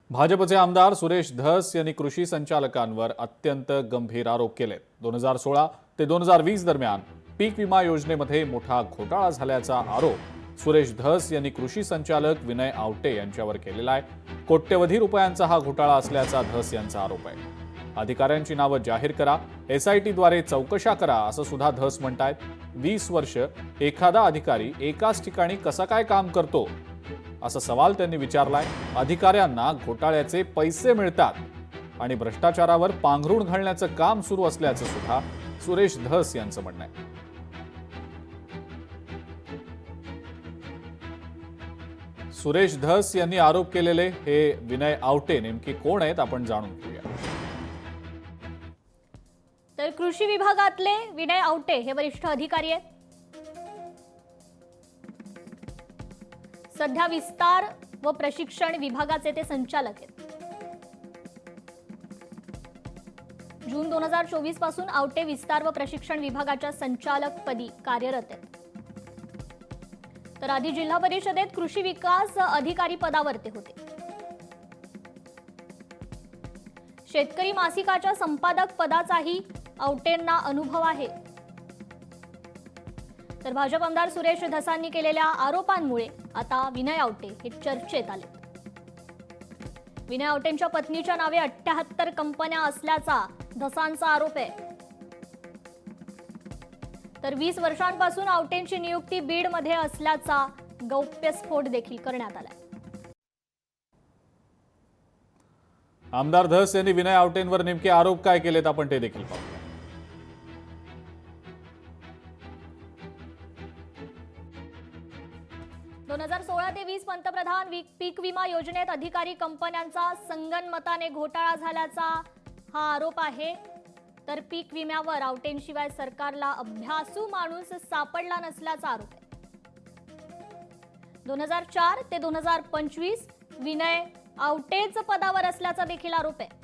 भाजपचे आमदार सुरेश धस यांनी कृषी संचालकांवर अत्यंत गंभीर आरोप केलेत। 2016 ते 2020 दरम्यान पीक विमा योजनेमध्ये मोठा घोटाळा झाल्याचा आरोप सुरेश धस यांनी कृषी संचालक विनय आवटे यांच्यावर केलेला आहे। कोट्यवधी रुपयांचा हा घोटाळा असल्याचा धस यांचा आरोप आहे। अधिकाऱ्यांची नावे जाहीर करा, एसआयटी द्वारे चौकशा करा असं सुद्धा धस म्हणतायत। 20 वर्ष एखादा अधिकारी एकाच ठिकाणी कसा काय काम करतो असा सवाल त्यांनी विचारलाय। अधिकाऱ्यांना घोटाळ्याचे पैसे मिळतात आणि भ्रष्टाचारावर पांघरूण घालण्याचं काम सुरू असल्याचं सुद्धा सुरेश धस यांचं म्हणणं आहे। सुरेश धस यांनी आरोप केलेले हे विनय आवटे नेमके कोण आहेत आपण जाणून घेऊया। तर कृषी विभागातले विनय आवटे हे वरिष्ठ अधिकारी आहेत। सध्या विस्तार व प्रशिक्षण विभागाचे ते संचालक आहेत। जून 2024 पासून आवटे विस्तार व प्रशिक्षण विभागाच्या संचालकपदी कार्यरत आहेत। तर आधी जिल्हा परिषदेत कृषी विकास अधिकारी पदावर ते होते। शेतकरी मासिकाच्या संपादक पदाचाही आवटेंना अनुभव आहे। तर भाजप आमदार सुरेश धसांनी केलेल्या आरोपांमुळे आता विनय आवटे हे चर्चेत आले। विनय आवटेंच्या पत्नीच्या नावे 78 कंपन्या असल्याचा धसांचा आरोप आहे। तर 20 वर्षांपासून आवटेंची नियुक्ती बीडमध्ये असल्याचा गौप्यस्फोट देखील करण्यात आला। आमदार धस यांनी विनय आवटेंवर नेमके आरोप काय केलेत आपण ते देखील पाहूया। 2016 ते 20 पंतप्रधान पीक विमा योजनेत अधिकारी कंपन्यांचा संगनमताने घोटाळा झाल्याचा हा आरोप आहे। तर पीक विम्यावर आवटेंशिवाय सरकारला अभ्यासू माणूस सापडला नसल्याचा आरोप आहे। 2004 ते 2025 विनय आवटेच पदावर असल्याचा देखील आरोप आहे।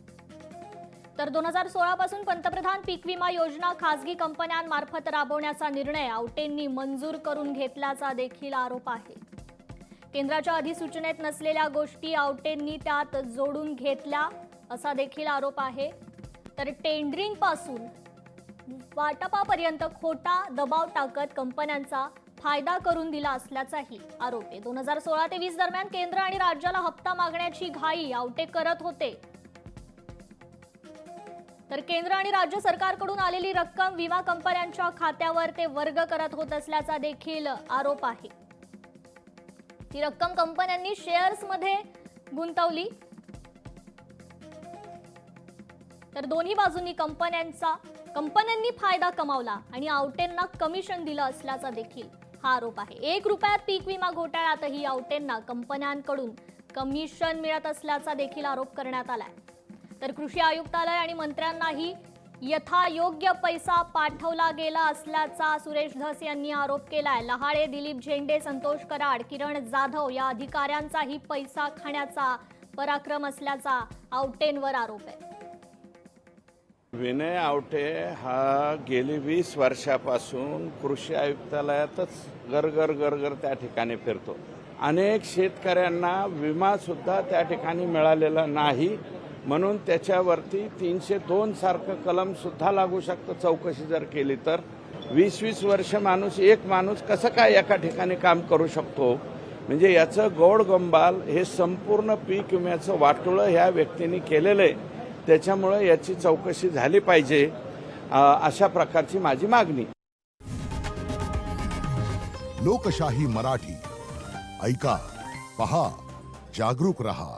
तर 2016 पासून पंतप्रधान पीक विमा योजना खासगी कंपन्यांमार्फत राबवण्याचा निर्णय आवटेंनी मंजूर करून घेतल्याचा देखील आरोप आहे। केंद्राच्या अधिसूचनेत नसलेल्या गोष्टी आवटेंनी त्यात जोडून घेतल्या असा देखील आरोप आहे। तर टेंडरिंग पासून वाटपापर्यंत खोटा दबाव टाकत कंपन्यांचा फायदा करून दिला असल्याचाही आरोप आहे। 2016 ते 20 दरम्यान केंद्र आणि राज्याला हप्ता मागण्याची घाई आवटे करत होते। तर केंद्र आणि राज्य सरकारकडून आलेली रक्कम विमा कंपन्यांच्या खात्यावर ते वर्ग करत होत असल्याचा देखील आरोप आहे। ती रक्कम कंपन्यांनी शेअर्स मध्ये गुंतवली। तर दोन्ही बाजूंनी कंपन्यांनी फायदा कमावला आणि आवटेंना कमिशन दिलं असल्याचा देखील हा आरोप आहे। 1 रुपयात पीक विमा घोटाळ्यातही आवटेंना कंपन्यांकडून कमिशन मिळत असल्याचा देखील आरोप करण्यात आलाय। तर कृषी आयुक्तालय आणि मंत्र्यांनाही यथायोग्य पैसा पाठवला गेला असल्याचा सुरेश धस यांनी आरोप केलाय। लहाळे, दिलीप झेंडे, संतोष कराड, किरण जाधव या अधिकाऱ्यांचाही पैसा खाण्याचा पराक्रम असल्याचा आवटेंवर आरोप आहे। विनय आवटे हा गेली 20 वर्षापासून कृषी आयुक्तालयातच गरगर त्या ठिकाणी फिरतो। अनेक शेतकऱ्यांना विमा सुद्धा त्या ठिकाणी मिळालेला नाही, म्हणून त्याच्यावरती 302 सारखं कलम सुद्धा लागू शकतं चौकशी जर केली तर। 20-20 वर्ष एक माणूस कसं काय एका ठिकाणी काम करू शकतो, म्हणजे याचं गोड गंबाल हे संपूर्ण पीक विम्याचं वाटोळं ह्या व्यक्तीने केलेलं आहे। त्याच्यामुळे याची चौकशी झाली पाहिजे अशा प्रकारची माझी मागणी। लोकशाही मराठी ऐका, पहा, जागरूक रहा।